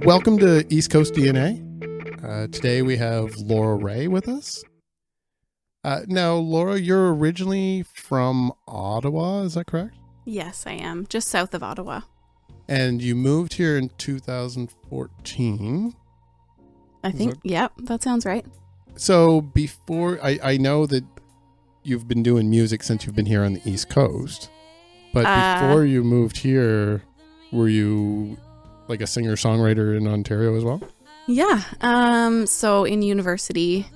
Welcome to East Coast DNA. Today we have Laura Rae with us. Now, Laura, you're originally from Ottawa, is that correct? Yes, I am. Just south of Ottawa. And you moved here in 2014. I think, yeah, that sounds right. So before, I know that you've been doing music since you've been here on the East Coast. But before you moved here, were you like a singer-songwriter in Ontario as well? Yeah. So in university,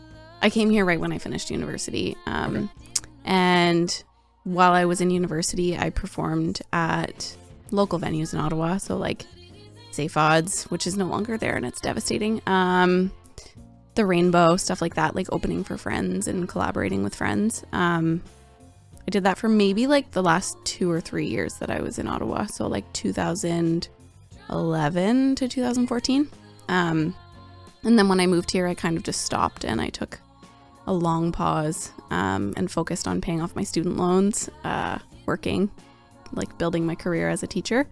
I came here right when I finished university. And while I was in university, I performed at local venues in Ottawa. So like Safe Odds, which is no longer there and it's devastating. The Rainbow, stuff like that, like opening for friends and collaborating with friends. I did that for maybe like the last 2 or 3 years that I was in Ottawa. So like 2011 to 2014. And then when I moved here, I kind of just stopped and I took a long pause and focused on paying off my student loans, working, like building my career as a teacher.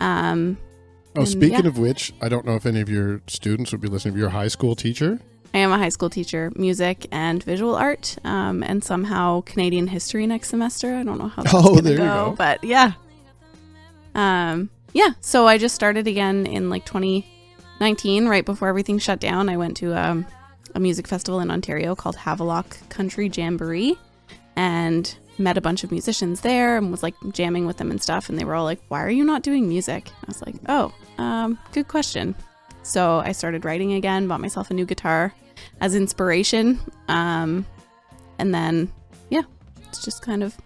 Speaking of which, I don't know if any of your students would be listening. You're a high school teacher? I am a high school teacher, music and visual art, and somehow Canadian history next semester. I don't know how that's going to go, but yeah. So I just started again in like 2019, right before everything shut down. I went to a music festival in Ontario called Havelock Country Jamboree and met a bunch of musicians there and was like jamming with them and stuff. And they were all like, "Why are you not doing music?" I was like, good question. So I started writing again, bought myself a new guitar as inspiration. And then, it's just kind of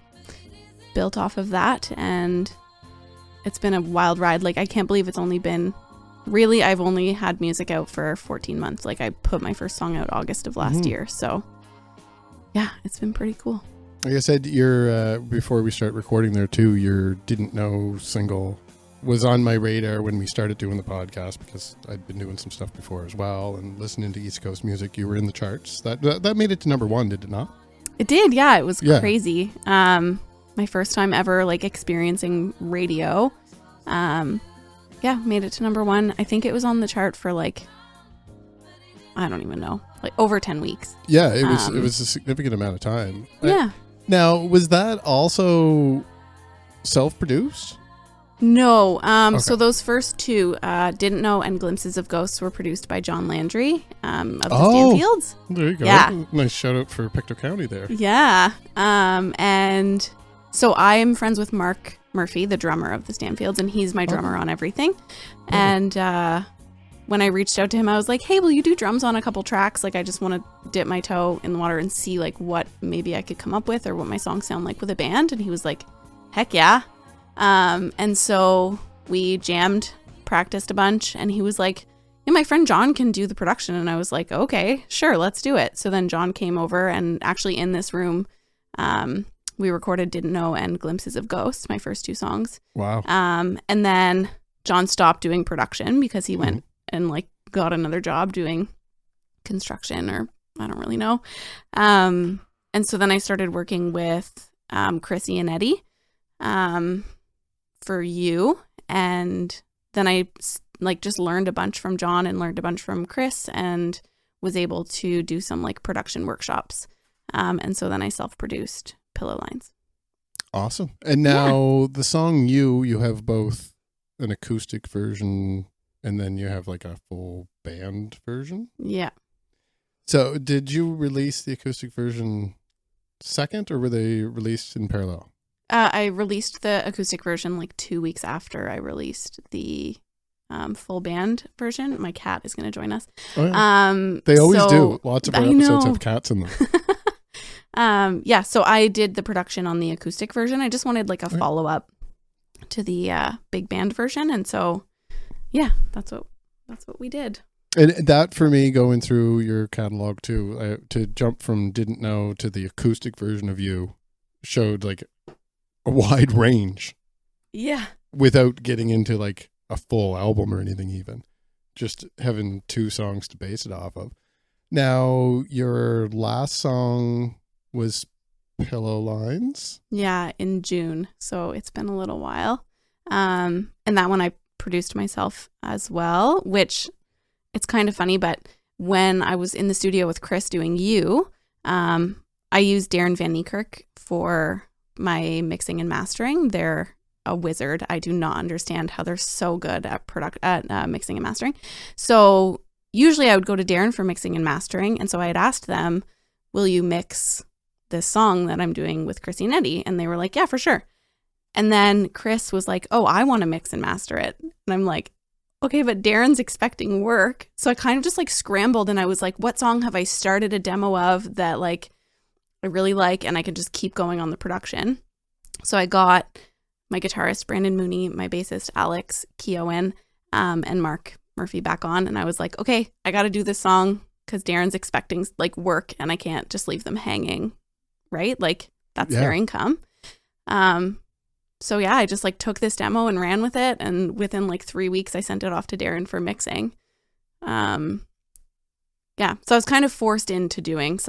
built off of that. And it's been a wild ride. Like, I can't believe it's only been really, I've only had music out for 14 months. Like, I put my first song out August of last year. So yeah, it's been pretty cool. Like I said, your before we start recording there too, your Didn't Know single was on my radar when we started doing the podcast because I'd been doing some stuff before as well and listening to East Coast music. You were in the charts. That made it to number 1, did it not? It did, yeah. It was crazy. My first time ever like experiencing radio. Made it to number 1. I think it was on the chart for like, I don't even know, like over 10 weeks. Yeah, it was a significant amount of time. Yeah. Now, was that also self-produced? No. So those first two, Didn't Know and Glimpses of Ghosts, were produced by John Landry of the Stanfields. There you go. Yeah. Nice shout out for Pictou County there. Yeah. And so I am friends with Mark Murphy, the drummer of the Stanfields, and he's my drummer on everything. And when I reached out to him, I was like, "Hey, will you do drums on a couple tracks? Like, I just want to dip my toe in the water and see like what maybe I could come up with or what my songs sound like with a band." And he was like, "Heck yeah." And so we jammed, practiced a bunch, and he was like, "Yeah, my friend John can do the production." And I was like, "Okay, sure, let's do it." So then John came over, and actually in this room, we recorded Didn't Know and Glimpses of Ghosts, my first 2 songs. Wow. And then John stopped doing production because he went and like got another job doing construction, or I don't really know. And so then I started working with Chrissy and Eddie for you, and then I like just learned a bunch from John and learned a bunch from Chris and was able to do some like production workshops. And so then I self-produced Pillow Lines. Awesome. And now the song you have both an acoustic version and then you have like a full band version? Yeah. So did you release the acoustic version second, or were they released in parallel? I released the acoustic version like 2 weeks after I released the full band version. My cat is going to join us. Oh, yeah. They always do. Lots of our episodes have cats in them. So I did the production on the acoustic version. I just wanted like a follow-up to the big band version. And so, yeah, that's what we did. And that, for me, going through your catalog too, to jump from Didn't Know to the acoustic version of you showed like a wide range. Yeah. Without getting into like a full album or anything, even just having 2 songs to base it off of. Now, your last song was Pillow Lines. Yeah, in June. So it's been a little while. And that one I produced myself as well, which it's kind of funny, but when I was in the studio with Chris doing You, I used Darren Van Niekerk for my mixing and mastering. They're a wizard. I do not understand how they're so good at mixing and mastering. So usually I would go to Darren for mixing and mastering. And so I had asked them, will you mix this song that I'm doing with Chrissy and Eddie? And they were like, yeah, for sure. And then Chris was like, oh, I want to mix and master it. And I'm like, okay, but Darren's expecting work. So I kind of just like scrambled and I was like, what song have I started a demo of that like I really like and I could just keep going on the production? So I got my guitarist, Brandon Mooney, my bassist, Alex Keowen, and Mark Murphy back on. And I was like, okay, I got to do this song because Darren's expecting like work and I can't just leave them hanging, right? Like that's their income. So yeah, I just like took this demo and ran with it. And within like 3 weeks, I sent it off to Darren for mixing. Yeah. So I was kind of forced into doing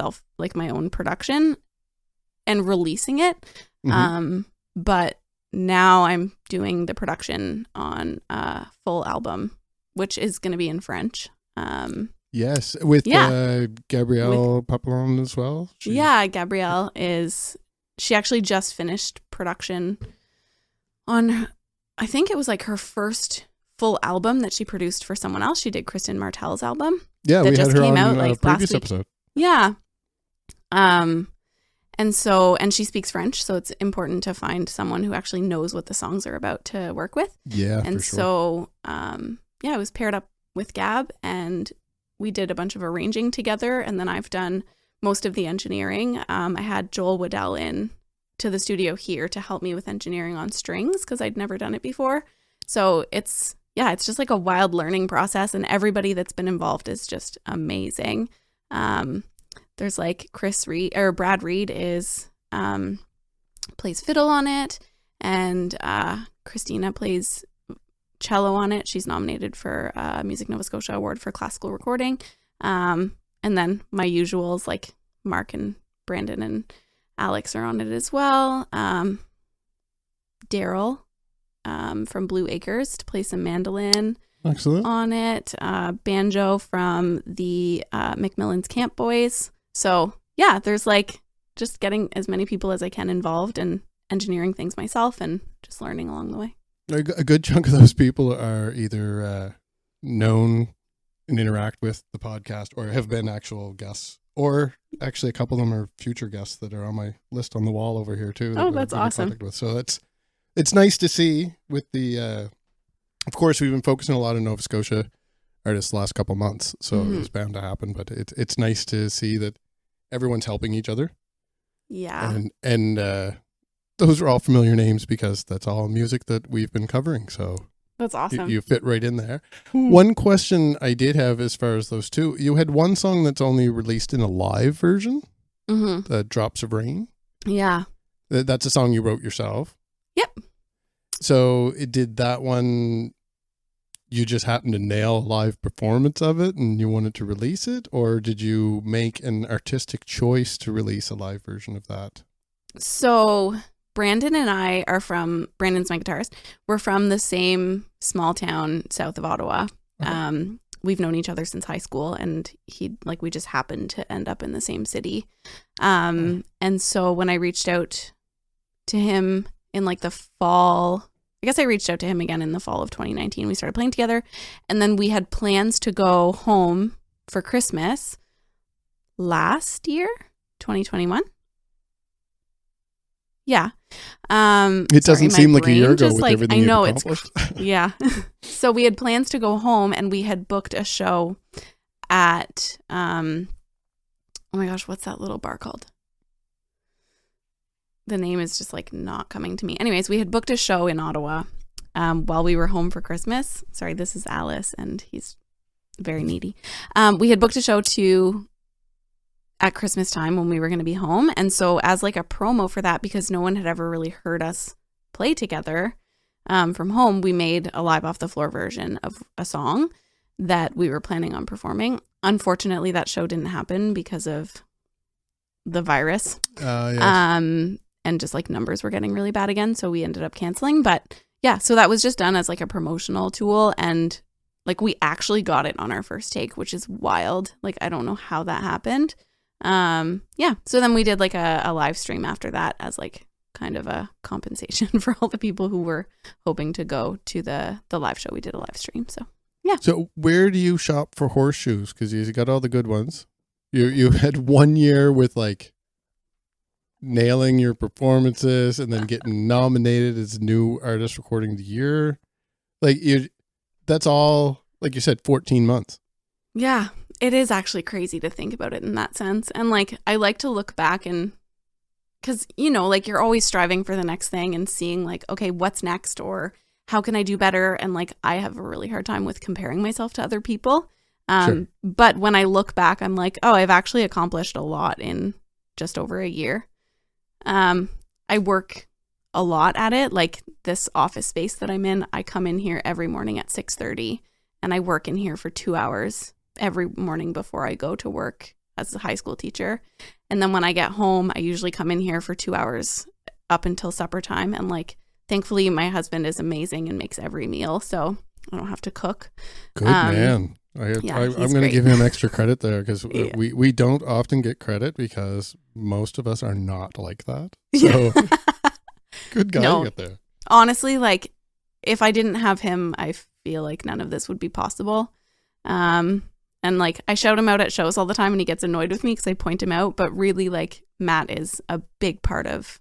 my own production and releasing it. Mm-hmm. But now I'm doing the production on a full album, which is going to be in French. Yes. With Gabrielle Papillon as well. Gabrielle she actually just finished production on, I think it was like her first full album that she produced for someone else. She did Kristen Martell's album. Yeah, we had her on a previous episode. Yeah. And she speaks French, so it's important to find someone who actually knows what the songs are about to work with. Yeah, and for sure. So, I was paired up with Gab, and we did a bunch of arranging together, and then I've done most of the engineering. I had Joel Waddell in to the studio here to help me with engineering on strings because I'd never done it before. So it's just like a wild learning process, and everybody that's been involved is just amazing. There's like Brad Reed plays fiddle on it, and Christina plays cello on it. She's nominated for Music Nova Scotia Award for Classical Recording. And then my usuals like Mark and Brandon and Alex are on it as well. Daryl from Blue Acres to play some mandolin. Excellent. On it. Banjo from the McMillan's Camp Boys. So yeah, there's like just getting as many people as I can involved and engineering things myself and just learning along the way. A good chunk of those people are either known and interact with the podcast or have been actual guests, or actually a couple of them are future guests that are on my list on the wall over here too. Oh, that's awesome. So it's nice to see with the, of course, we've been focusing a lot on Nova Scotia artists the last couple months, so it was bound to happen, but it's nice to see that everyone's helping each other. Yeah. And those are all familiar names because that's all music that we've been covering. So that's awesome. You fit right in there. One question I did have as far as those two, you had one song that's only released in a live version, the Drops of Rain. Yeah. That's a song you wrote yourself. Yep. So did that one, you just happened to nail a live performance of it and you wanted to release it? Or did you make an artistic choice to release a live version of that? So Brandon and I Brandon's my guitarist. We're from the same small town south of Ottawa. Okay. We've known each other since high school, and we just happened to end up in the same city. And so when I reached out to him in like the fall, I guess I reached out to him again in the fall of 2019. We started playing together, and then we had plans to go home for Christmas last year, 2021. Yeah. It doesn't seem like a year ago with everything you've accomplished. Yeah. So we had plans to go home, and we had booked a show at, oh my gosh, what's that little bar called? The name is just like not coming to me. Anyways, we had booked a show in Ottawa while we were home for Christmas. Sorry, this is Alice, and he's very needy. We had booked a show at Christmas time when we were going to be home. And so as like a promo for that, because no one had ever really heard us play together from home, we made a live off the floor version of a song that we were planning on performing. Unfortunately, that show didn't happen because of the virus. Yes. And just like numbers were getting really bad again. So we ended up canceling. But so that was just done as like a promotional tool, and like we actually got it on our first take, which is wild. Like I don't know how that happened. So then we did like a live stream after that as like kind of a compensation for all the people who were hoping to go to the live show. We did a live stream. So yeah. So where do you shop for horseshoes? Because you got all the good ones. You had 1 year with like nailing your performances and then getting nominated as new artist recording of the year. Like that's all, like you said, 14 months. Yeah, it is actually crazy to think about it in that sense. And like, I like to look back and, because, you know, like you're always striving for the next thing and seeing like, okay, what's next or how can I do better? And like, I have a really hard time with comparing myself to other people. Sure. But when I look back, I'm like, oh, I've actually accomplished a lot in just over a year. I work a lot at it. Like this office space that I'm in, I come in here every morning at 6:30 and I work in here for 2 hours every morning before I go to work as a high school teacher. And then when I get home, I usually come in here for 2 hours up until supper time. And like, thankfully, my husband is amazing and makes every meal, so I don't have to cook. Good man. I'm going to give him extra credit there because we don't often get credit because most of us are not like that. So good guy to get there. Honestly, like if I didn't have him, I feel like none of this would be possible. And like I shout him out at shows all the time and he gets annoyed with me because I point him out. But really, like Matt is a big part of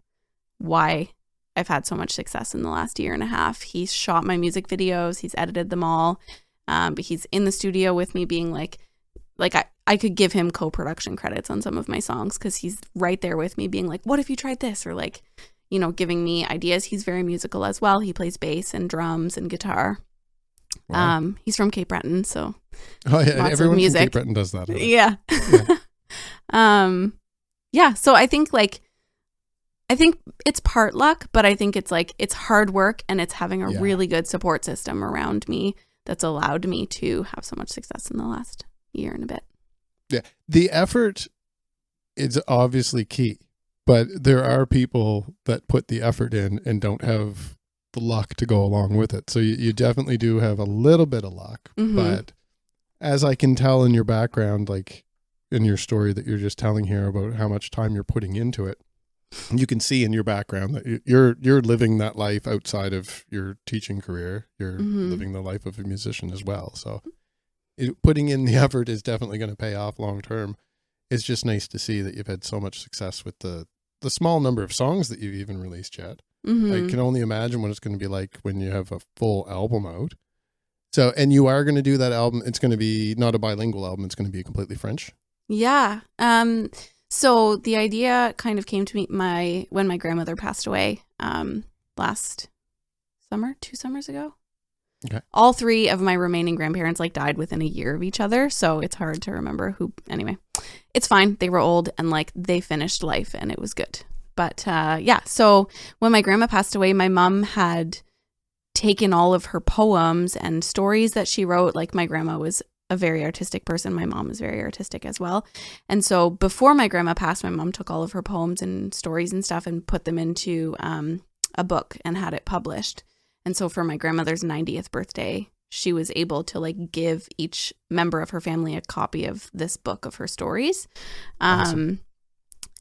why I've had so much success in the last year and a half. He's shot my music videos. He's edited them all. But he's in the studio with me being like I could give him co-production credits on some of my songs because he's right there with me being like, what if you tried this? Or like, you know, giving me ideas. He's very musical as well. He plays bass and drums and guitar. Wow. He's from Cape Breton, so everyone from Cape Breton does that. Yeah. So I think it's part luck, but I think it's like it's hard work and it's having a really good support system around me that's allowed me to have so much success in the last year and a bit. Yeah. The effort is obviously key, but there are people that put the effort in and don't have the luck to go along with it. So you definitely do have a little bit of luck, but as I can tell in your background, like in your story that you're just telling here about how much time you're putting into it, you can see in your background that you're living that life outside of your teaching career. You're living the life of a musician as well. So putting in the effort is definitely going to pay off long term. It's just nice to see that you've had so much success with the small number of songs that you've even released yet. I can only imagine what it's going to be like when you have a full album out. So, and you are going to do that album. It's going to be not a bilingual album. It's going to be completely French. Yeah. So the idea kind of came to me when my grandmother passed away last summer, 2 summers ago. Okay. All 3 of my remaining grandparents like died within a year of each other, so it's hard to remember who. Anyway, it's fine. They were old and like they finished life and it was good. But so when my grandma passed away, my mom had taken all of her poems and stories that she wrote. Like my grandma was a very artistic person. My mom is very artistic as well. And so before my grandma passed, my mom took all of her poems and stories and stuff and put them into a book and had it published. And so for my grandmother's 90th birthday, she was able to like give each member of her family a copy of this book of her stories. Awesome.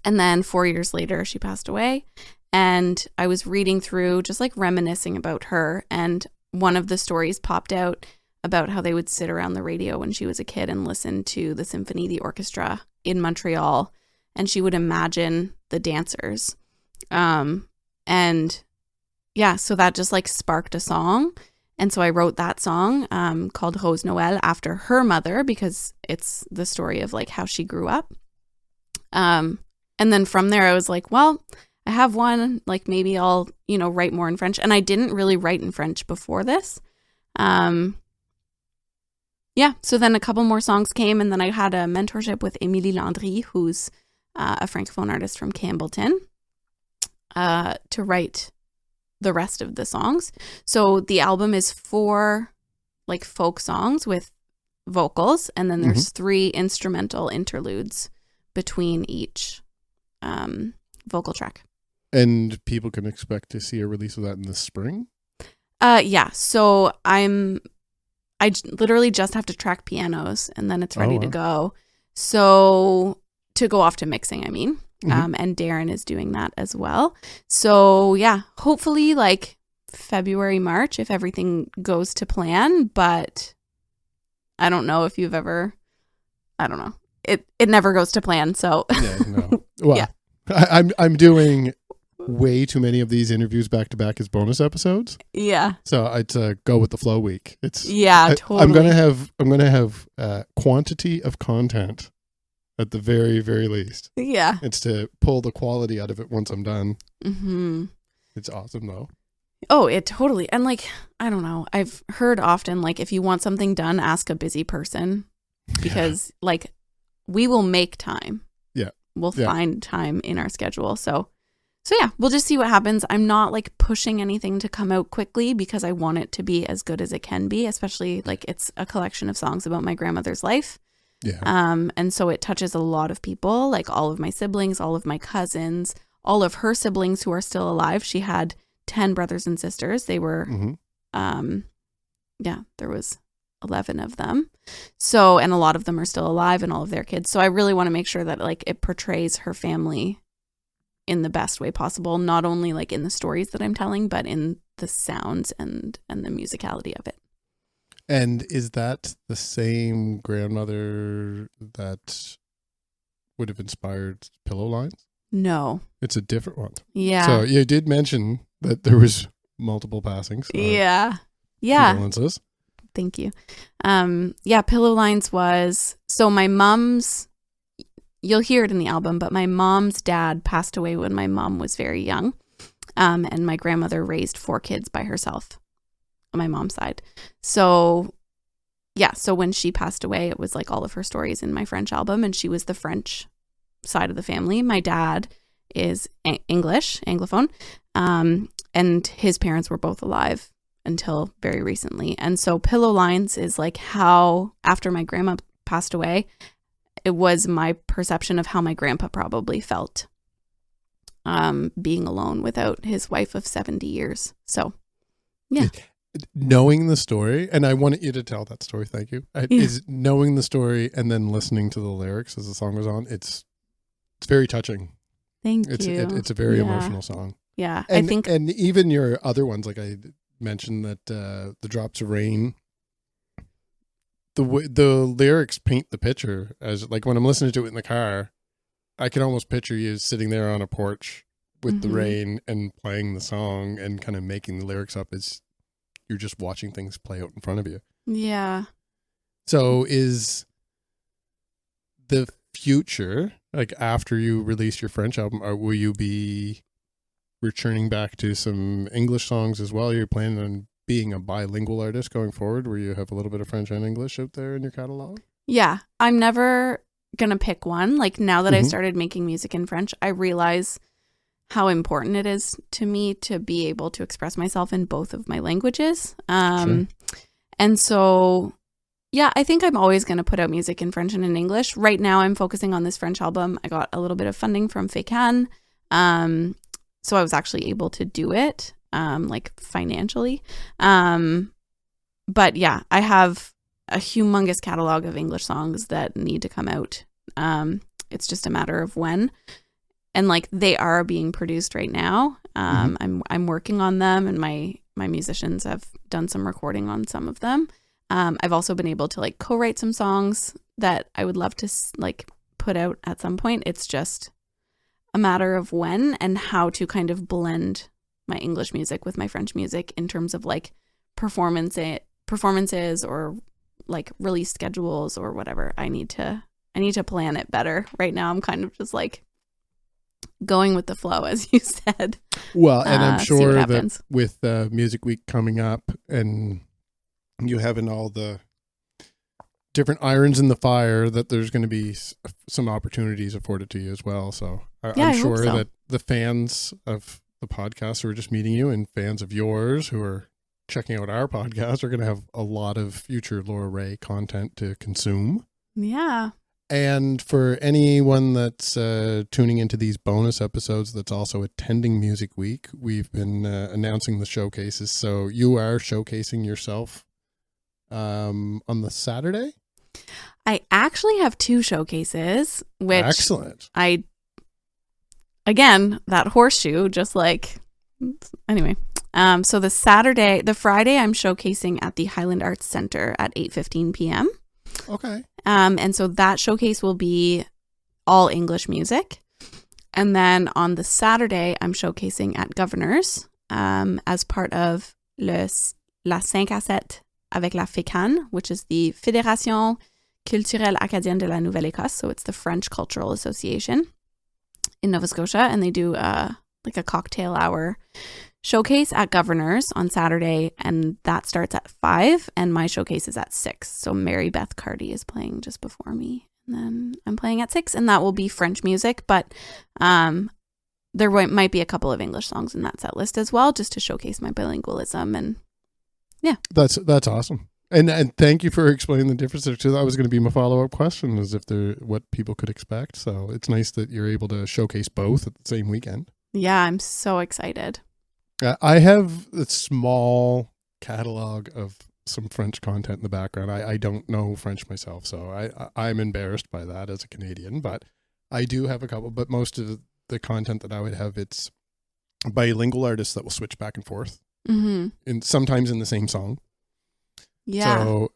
And then 4 years later, she passed away. And I was reading through, just like reminiscing about her. And one of the stories popped out about how they would sit around the radio when she was a kid and listen to the symphony, the orchestra in Montreal. And she would imagine the dancers. So that just like sparked a song. And so I wrote that song called Rose Noël after her mother, because it's the story of like how she grew up. And then from there I was like, well, I have one, like maybe I'll, write more in French. And I didn't really write in French before this. So then a couple more songs came, and then I had a mentorship with Émilie Landry, who's a Francophone artist from Campbellton, to write the rest of the songs. So the album is 4 like folk songs with vocals, and then there's 3 instrumental interludes between each vocal track. And people can expect to see a release of that in the spring? Yeah. So literally just have to track pianos and then it's ready to go. So to go off to mixing, I mean. And Darren is doing that as well. So yeah, hopefully like February, March, if everything goes to plan. But I don't know if you've ever, I don't know. It never goes to plan. So yeah, no. Well, yeah. I'm doing way too many of these interviews back to back as bonus episodes. Yeah. So it's a go with the flow week. Totally. I'm gonna have quantity of content at the very, very least. Yeah. It's to pull the quality out of it once I'm done. Mm-hmm. It's awesome though. Oh, it totally. And like, I don't know. I've heard often, like, if you want something done, ask a busy person because like we will make time. Yeah. We'll find time in our schedule. So yeah, we'll just see what happens. I'm not like pushing anything to come out quickly because I want it to be as good as it can be, especially like it's a collection of songs about my grandmother's life. Yeah. And so it touches a lot of people, like all of my siblings, all of my cousins, all of her siblings who are still alive. She had 10 brothers and sisters. They were, there was 11 of them. So, and a lot of them are still alive and all of their kids. So I really want to make sure that like it portrays her family in the best way possible, not only like in the stories that I'm telling, but in the sounds and the musicality of it. And is that the same grandmother that would have inspired Pillow Lines? No. It's a different one. Yeah. So you did mention that there was multiple passings. Yeah. Condolences. Thank you. Pillow Lines was, so my mom's, you'll hear it in the album, but my mom's dad passed away when my mom was very young. And my grandmother raised 4 kids by herself on my mom's side. So when she passed away, it was like all of her stories in my French album, and she was the French side of the family. My dad is English, Anglophone, and his parents were both alive until very recently. And so Pillow Lines is like how, after my grandma passed away, it was my perception of how my grandpa probably felt being alone without his wife of 70 years. So, yeah. Knowing the story, and I wanted you to tell that story, thank you, is knowing the story and then listening to the lyrics as the song goes on, it's very touching. Thank you. It's a very emotional song. Yeah, and, I think... And even your other ones, like I mentioned that the Drops of Rain, the lyrics paint the picture as, like, when I'm listening to it in the car, I can almost picture you sitting there on a porch with the rain and playing the song and kind of making the lyrics up as you're just watching things play out in front of you. Yeah. So is the future, like after you release your French album, will you be returning back to some English songs as well? You're planning on being a bilingual artist going forward, where you have a little bit of French and English out there in your catalog? Yeah. I'm never going to pick one. Like, now that I started making music in French, I realize how important it is to me to be able to express myself in both of my languages. Sure. And so, yeah, I think I'm always going to put out music in French and in English. Right now, I'm focusing on this French album. I got a little bit of funding from FECAN. So I was actually able to do it, like financially. But yeah, I have a humongous catalog of English songs that need to come out. It's just a matter of when. And like, they are being produced right now. I'm working on them, and my musicians have done some recording on some of them. I've also been able to like co-write some songs that I would love to like put out at some point. It's just a matter of when and how to kind of blend my English music with my French music in terms of like performances or like release schedules or whatever. I need to plan it better. Right now, I'm kind of just like going with the flow, as you said. Well, and I'm sure that with Music Week coming up and you having all the different irons in the fire, that there's going to be some opportunities afforded to you as well. So I'm sure that the fans of the podcast who are just meeting you and fans of yours who are checking out our podcast are going to have a lot of future Laura Rae content to consume. Yeah. And for anyone that's tuning into these bonus episodes that's also attending Music Week, we've been announcing the showcases. So you are showcasing yourself on the Saturday? I actually have 2 showcases, which Excellent. Again, that horseshoe, just like, anyway. So the Friday, I'm showcasing at the Highland Arts Center at 8:15 p.m. Okay. And so that showcase will be all English music. And then on the Saturday, I'm showcasing at Governor's as part of la 5 à 7 avec la FECAN, which is the Fédération Culturelle Acadienne de la Nouvelle-Écosse. So it's the French Cultural Association in Nova Scotia. And they do like a cocktail hour showcase at Governor's on Saturday, and that starts at 5, and my showcase is at 6. So Mary Beth Carty is playing just before me, and then I'm playing at 6, and that will be French music, but there might be a couple of English songs in that set list as well, just to showcase my bilingualism. And yeah, that's awesome. And thank you for explaining the difference there too. That was going to be my follow-up question, is if what people could expect. So it's nice that you're able to showcase both at the same weekend. Yeah, I'm so excited. I have a small catalog of some French content in the background. I don't know French myself, so I'm embarrassed by that as a Canadian, but I do have a couple. But most of the content that I would have, it's bilingual artists that will switch back and forth, and sometimes in the same song. Yeah. So,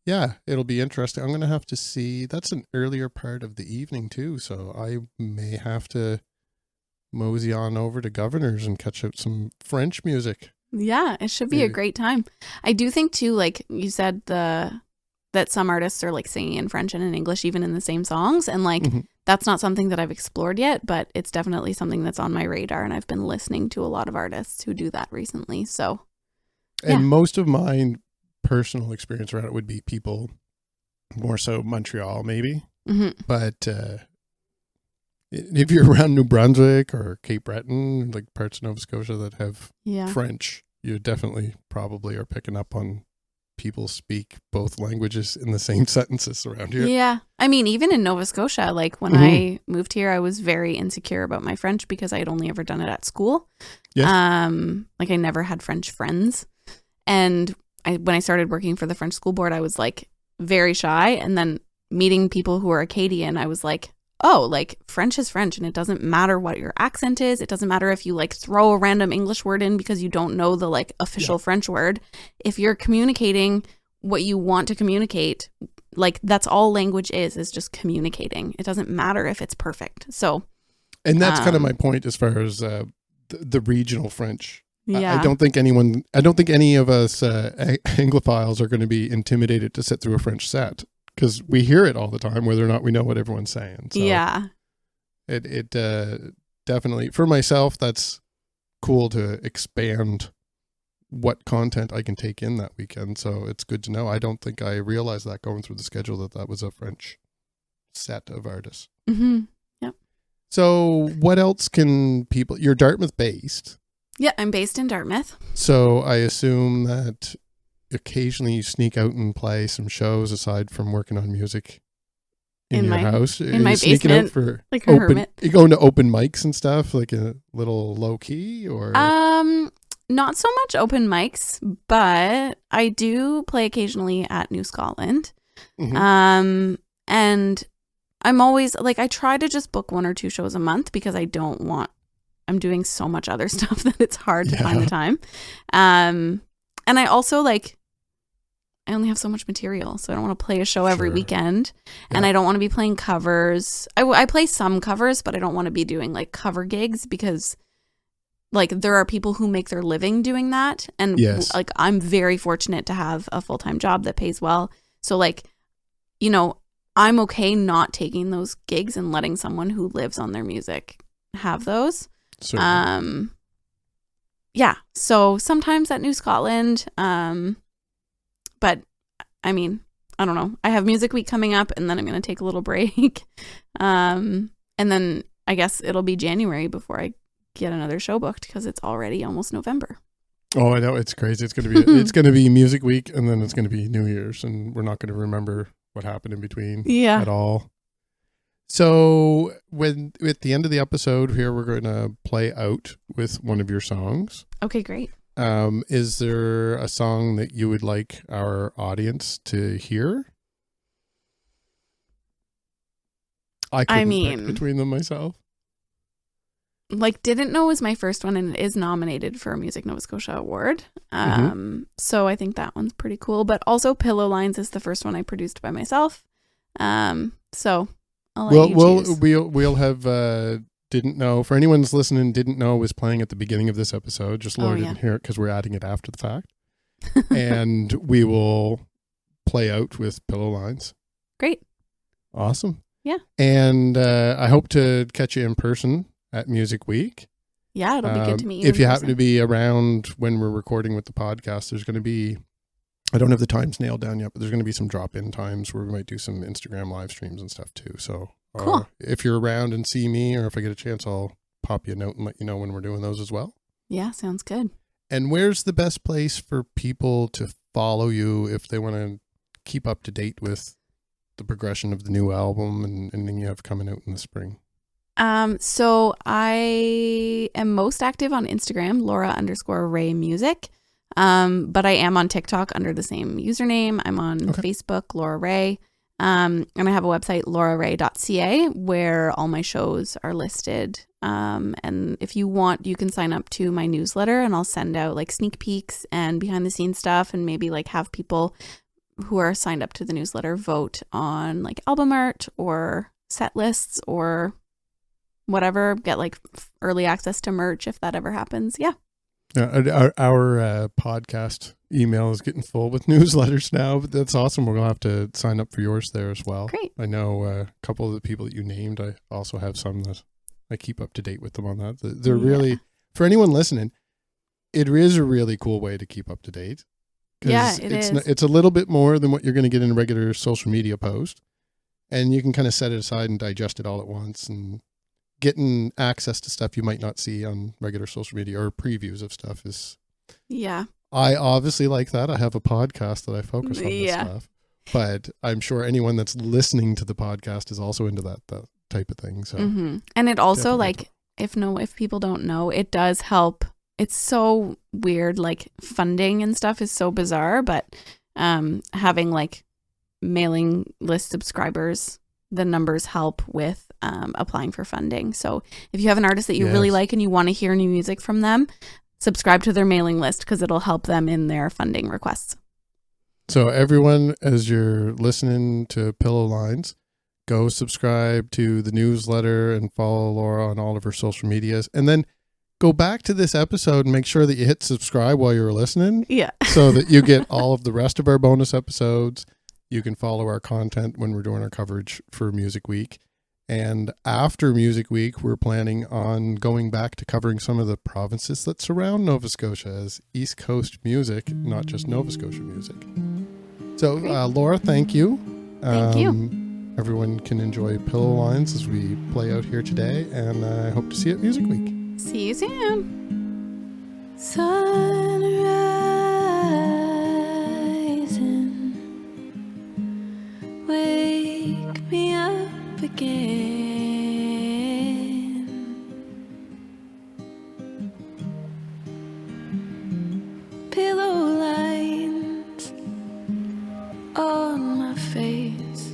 yeah, it'll be interesting. I'm going to have to see. That's an earlier part of the evening too, so I may have to mosey on over to Governor's and catch out some French music. Yeah, it should be a great time. I do think too, like you said, that some artists are like singing in French and in English even in the same songs, and like that's not something that I've explored yet, but it's definitely something that's on my radar, and I've been listening to a lot of artists who do that recently. So, and most of my personal experience around it would be people more so Montreal maybe, but if you're around New Brunswick or Cape Breton, like parts of Nova Scotia that have French, you definitely probably are picking up on people speak both languages in the same sentences around here. Yeah. I mean, even in Nova Scotia, like when I moved here, I was very insecure about my French because I had only ever done it at school. Yes. Like I never had French friends. And when I started working for the French school board, I was like very shy. And then meeting people who are Acadian, I was like, oh, like French is French, and it doesn't matter what your accent is. It doesn't matter if you like throw a random English word in because you don't know the like official French word. If you're communicating what you want to communicate, like that's all language is just communicating. It doesn't matter if it's perfect. So, and that's kind of my point as far as the regional French. Yeah. I don't think any of us Anglophiles are going to be intimidated to sit through a French set, because we hear it all the time, whether or not we know what everyone's saying. So yeah. It definitely, for myself, that's cool to expand what content I can take in that weekend. So it's good to know. I don't think I realized that going through the schedule that was a French set of artists. Yep. So what else can people, you're Dartmouth based. Yeah, I'm based in Dartmouth. So I assume that occasionally you sneak out and play some shows aside from working on music in your house. In my basement, out for like a hermit. You going to open mics and stuff, like a little low key, or not so much open mics, but I do play occasionally at New Scotland. And I'm always like, I try to just book 1 or 2 shows a month because I'm doing so much other stuff that it's hard to find the time. And I also I only have so much material, so I don't want to play a show every weekend, and I don't want to be playing covers. I play some covers, but I don't want to be doing like cover gigs because like there are people who make their living doing that, and like I'm very fortunate to have a full-time job that pays well. So like, you know, I'm okay not taking those gigs and letting someone who lives on their music have those. Certainly. Yeah. So sometimes at New Scotland, but I mean, I don't know. I have Music Week coming up, and then I'm going to take a little break. And then I guess it'll be January before I get another show booked because it's already almost November. Oh, I know. It's crazy. It's going to be Music Week, and then it's going to be New Year's, and we're not going to remember what happened in between Yeah. at all. So when at the end of the episode here, we're going to play out with one of your songs. Okay, great. Is there a song that you would like our audience to hear? I couldn't pick between them myself. Like, didn't know was my first one, and it is nominated for a Music Nova Scotia award. So I think that one's pretty cool. But also, Pillow Lines is the first one I produced by myself. So I'll let you choose. We'll have didn't know, for anyone who's listening, didn't know was playing at the beginning of this episode. Just Laura didn't hear it because we're adding it after the fact. And we will play out with Pillow Lines. Great. Awesome. Yeah. And I hope to catch you in person at Music Week. Yeah, it'll be good to meet you. If you happen to be around when we're recording with the podcast, there's going to be, I don't have the times nailed down yet, but there's going to be some drop-in times where we might do some Instagram live streams and stuff too. So cool. If you're around and see me, or if I get a chance, I'll pop you a note and let you know when we're doing those as well. Yeah, sounds good. And where's the best place for people to follow you if they want to keep up to date with the progression of the new album and anything you have coming out in the spring? So I am most active on Instagram, Laura_Rae Music. But I am on TikTok under the same username. I'm on Facebook, Laura Rae. And I have a website, laurarae.ca, where all my shows are listed. And if you want, you can sign up to my newsletter, and I'll send out like sneak peeks and behind the scenes stuff, and maybe like have people who are signed up to the newsletter vote on like album art or set lists or whatever, get like early access to merch if that ever happens. Yeah. Our podcast email is getting full with newsletters now, but that's awesome. We're going to have to sign up for yours there as well. Great. I know a couple of the people that you named. I also have some that I keep up to date with them on that. They're really, for anyone listening, it is a really cool way to keep up to date. Yeah, is. It's a little bit more than what you're going to get in a regular social media post. And you can kind of set it aside and digest it all at once, and getting access to stuff you might not see on regular social media or previews of stuff is. Yeah. I obviously like that. I have a podcast that I focus on this stuff, but I'm sure anyone that's listening to the podcast is also into that type of thing. So, and it also like, if people don't know, it does help. It's so weird. Like funding and stuff is so bizarre, but, having like mailing list subscribers, the numbers help with applying for funding. So if you have an artist that you really like and you want to hear new music from them, subscribe to their mailing list because it'll help them in their funding requests. So everyone, as you're listening to Pillow Lines, go subscribe to the newsletter and follow Laura on all of her social medias. And then go back to this episode and make sure that you hit subscribe while you're listening. Yeah. So that you get all of the rest of our bonus episodes. You can follow our content when we're doing our coverage for Music Week. And after Music Week, we're planning on going back to covering some of the provinces that surround Nova Scotia as East Coast music, not just Nova Scotia music. So, Laura, thank you. Thank you. Everyone can enjoy Pillow Lines as we play out here today, and I hope to see you at Music Week. See you soon. Sun rising, wake me up again. Pillow lines on my face.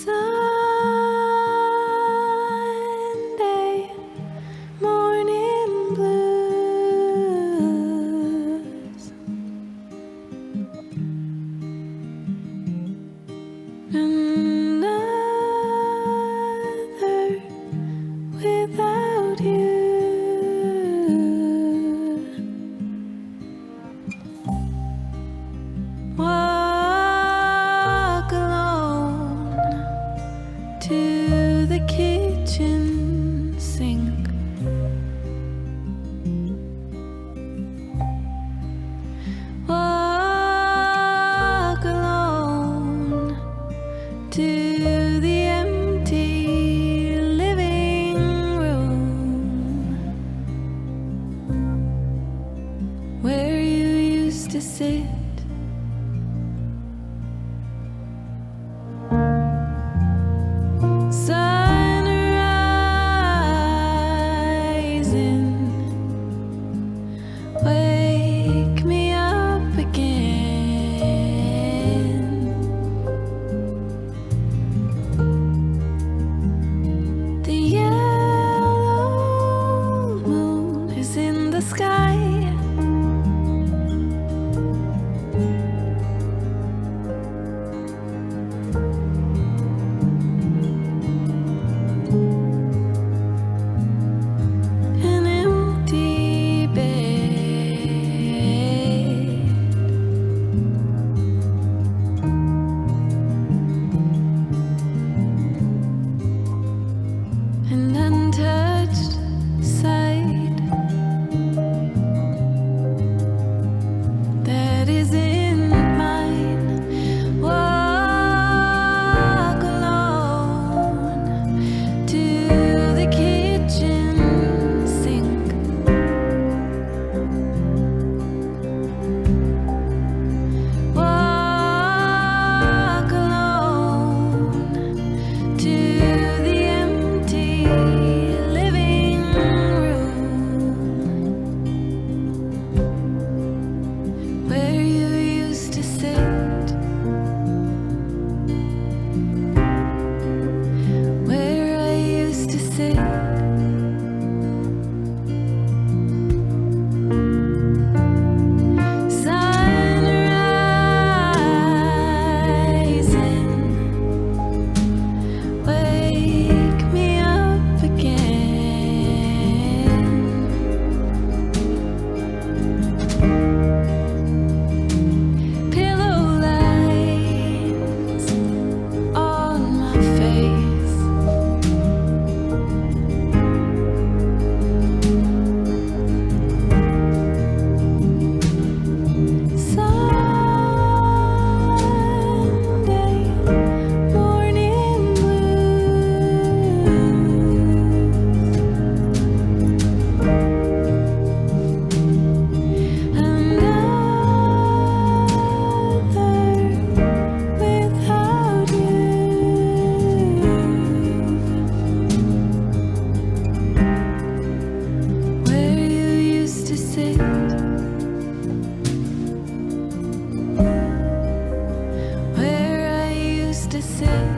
Sun sit